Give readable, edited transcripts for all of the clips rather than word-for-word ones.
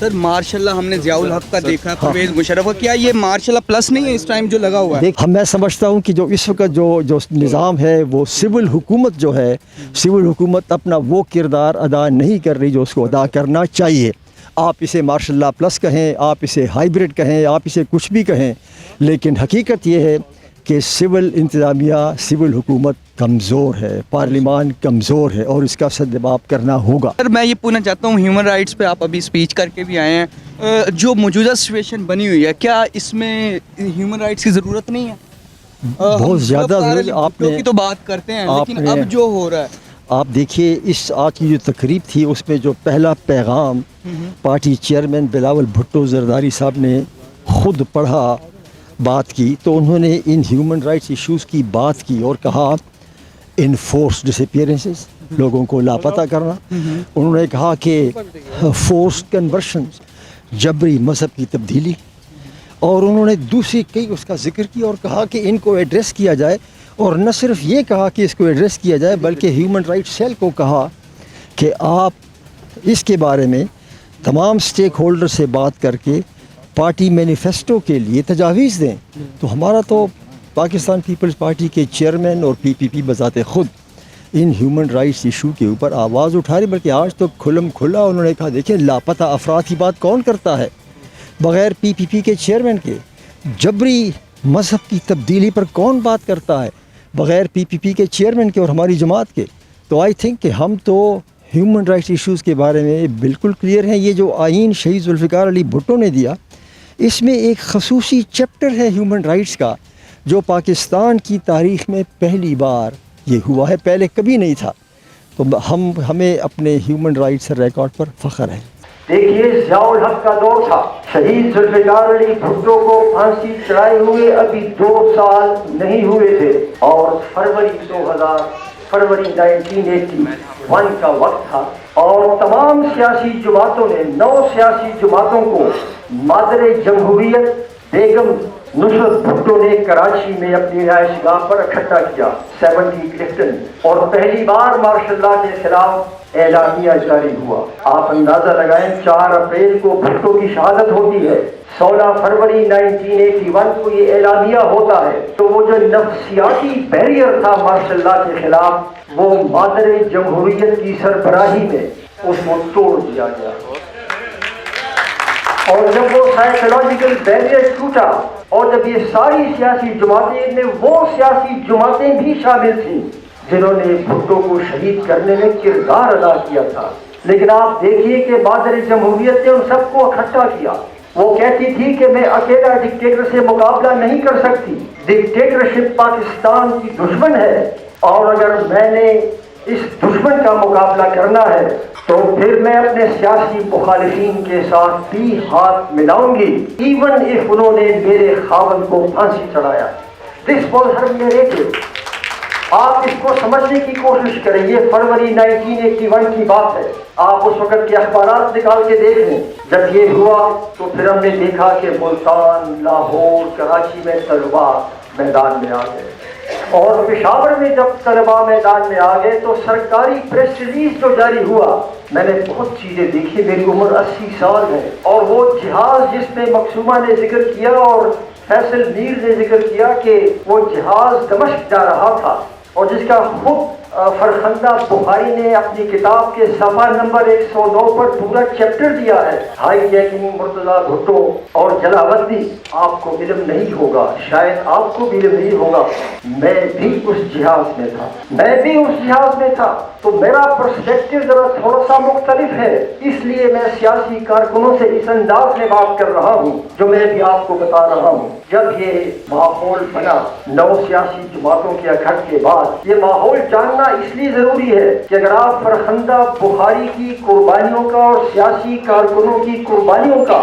سر مارشاء اللہ ہم نے ضیاء الحق کا دیکھا، پرویز مشرف کا، کیا یہ مارشاء اللہ پلس نہیں ہے اس ٹائم جو لگا ہوا ہے؟ میں سمجھتا ہوں کہ جو اس وقت جو نظام ہے وہ سول حکومت جو ہے، سول حکومت اپنا وہ کردار ادا نہیں کر رہی جو اس کو ادا کرنا چاہیے۔ آپ اسے مارشاء اللہ پلس کہیں، آپ اسے ہائیبرڈ کہیں، آپ اسے کچھ بھی کہیں، لیکن حقیقت یہ ہے کہ سول انتظامیہ، سول حکومت کمزور ہے، پارلیمان کمزور ہے اور اس کا سدباب کرنا ہوگا۔ سر میں یہ پوچھنا چاہتا ہوں، ہیومن رائٹس پہ آپ ابھی اسپیچ کر کے بھی آئے ہیں، جو موجودہ سچویشن بنی ہوئی ہے کیا اس میں ہیومن رائٹس کی ضرورت نہیں ہے؟ بہت زیادہ ضرورت آپ کی تو بات کرتے ہیں، لیکن اب جو ہو رہا ہے آپ دیکھیے، اس آج کی جو تقریب تھی اس میں جو پہلا پیغام پارٹی چیئرمین بلاول بھٹو زرداری صاحب نے خود پڑھا، بات کی، تو انہوں نے ان ہیومن رائٹس ایشوز کی بات کی اور کہا انفورس ڈس اپیئرنسز، لوگوں کو لاپتہ کرنا، انہوں نے کہا کہ فورسڈ کنورشن، جبری مذہب کی تبدیلی، اور انہوں نے دوسری کئی اس کا ذکر کیا اور کہا کہ ان کو ایڈریس کیا جائے، اور نہ صرف یہ کہا کہ اس کو ایڈریس کیا جائے بلکہ ہیومن رائٹ سیل کو کہا کہ آپ اس کے بارے میں تمام سٹیک ہولڈر سے بات کر کے پارٹی مینیفیسٹو کے لیے تجاویز دیں۔ تو ہمارا تو پاکستان پیپلز پارٹی کے چیئرمین اور پی بذات خود ان ہیومن رائٹس ایشو کے اوپر آواز اٹھا رہے، بلکہ آج تو کھلم کھلا انہوں نے کہا دیکھیں لاپتہ افراد کی بات کون کرتا ہے بغیر پی کے چیئرمین کے، جبری مذہب کی تبدیلی پر کون بات کرتا ہے بغیر پی کے چیئرمین کے اور ہماری جماعت کے۔ تو آئی تھنک کہ ہم تو ہیومن رائٹس ایشوز کے بارے میں بالکل کلیئر ہیں۔ یہ جو آئین شہید ذوالفقار علی بھٹو نے دیا، اس میں ایک خصوصی چیپٹر ہے ہیومن رائٹس کا، جو پاکستان کی تاریخ میں پہلی بار یہ ہوا ہے، پہلے کبھی نہیں تھا۔ تو ہمیں اپنے ہیومن رائٹس ریکارڈ پر فخر ہے۔ دیکھیے، ضیاء الحق کا دور تھا، شہید ذوالفقار علی بھٹو کو پھانسی چڑھائے ہوئے ابھی 2 سال نہیں ہوئے تھے، اور فروری 1981 کا وقت تھا، اور تمام سیاسی جماعتوں نے 9 سیاسی جماعتوں کو مادر جمہوریت بیگم نصرت بھٹو نے کراچی میں اپنی رہائش گاہ پر اکٹھا کیا، 70 کلفٹن، اور پہلی بار مارشاء اللہ کے خلاف اعلامیہ جاری ہوا۔ آپ اندازہ لگائیں، 4 اپریل کو بھٹو کی شہادت ہوتی ہے، 16 فروری 1981 کو یہ اعلامیہ ہوتا ہے، تو وہ جو نفسیاتی بیریئر تھا مارشاء اللہ کے خلاف، وہ مادر جمہوریت کی سربراہی میں اس کو توڑ دیا گیا، اور جب وہ سائیکولوجیکل بیریئر ٹوٹا، اور جب یہ ساری سیاسی جماعتیں میں وہ سیاسی جماعتیں بھی شامل تھیں جنہوں نے بھٹو کو شہید کرنے میں کردار ادا کیا تھا، لیکن آپ دیکھیے کہ مادر جمہوریت نے ان سب کو اکٹھا کیا۔ وہ کہتی تھی کہ میں اکیلا ڈکٹیٹر سے مقابلہ نہیں کر سکتی، ڈکٹیٹرشپ پاکستان کی دشمن ہے، اور اگر میں نے اس دشمن کا مقابلہ کرنا ہے تو پھر میں اپنے سیاسی مخالفین کے ساتھ بھی ہاتھ ملاؤں گی، ایون اف انہوں نے میرے خاوند کو پھانسی چڑھایا۔ This was Hare narrative. آپ اس کو سمجھنے کی کوشش کریں، یہ فروری 1981 کی بات ہے۔ آپ اس وقت کے اخبارات نکال کے دیکھ لیں، جب یہ ہوا تو پھر ہم نے دیکھا کہ ملتان، لاہور، کراچی میں طلباء میدان میں آ گئے، اور پشاور میں جب طلباء میدان میں آ گئے تو سرکاری پریس ریلیز جو جاری ہوا، میں نے بہت چیزیں دیکھی، میری عمر 80 سال ہے، اور وہ جہاز جس میں مقصومہ نے ذکر کیا اور فیصل میر نے ذکر کیا کہ وہ جہاز دمشق جا رہا تھا، اور جس کا خود فرخندہ بخاری نے اپنی کتاب کے صفحہ نمبر 109 پر پورا چیپٹر دیا ہے، ہائی جیکنگ مرتضیٰ بھٹو اور جلاوطنی۔ آپ کو علم نہیں ہوگا، شاید آپ کو بھی علم نہیں ہوگا، میں بھی اس جہاز میں تھا، تو میرا پرسپیکٹو ذرا تھوڑا سا مختلف ہے، اس لیے میں سیاسی کارکنوں سے اس انداز میں بات کر رہا ہوں جو میں بھی آپ کو بتا رہا ہوں۔ جب یہ ماحول بنا 9 سیاسی جماعتوں کے اکٹھ کے بعد، یہ ماحول جاننا اس لیے ضروری ہے کہ اگر آپ فرخندہ بخاری کی قربانیوں کا اور سیاسی کارکنوں کی قربانیوں کا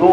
2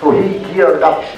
So he geared up,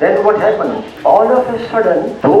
Then what happened? All of a sudden 2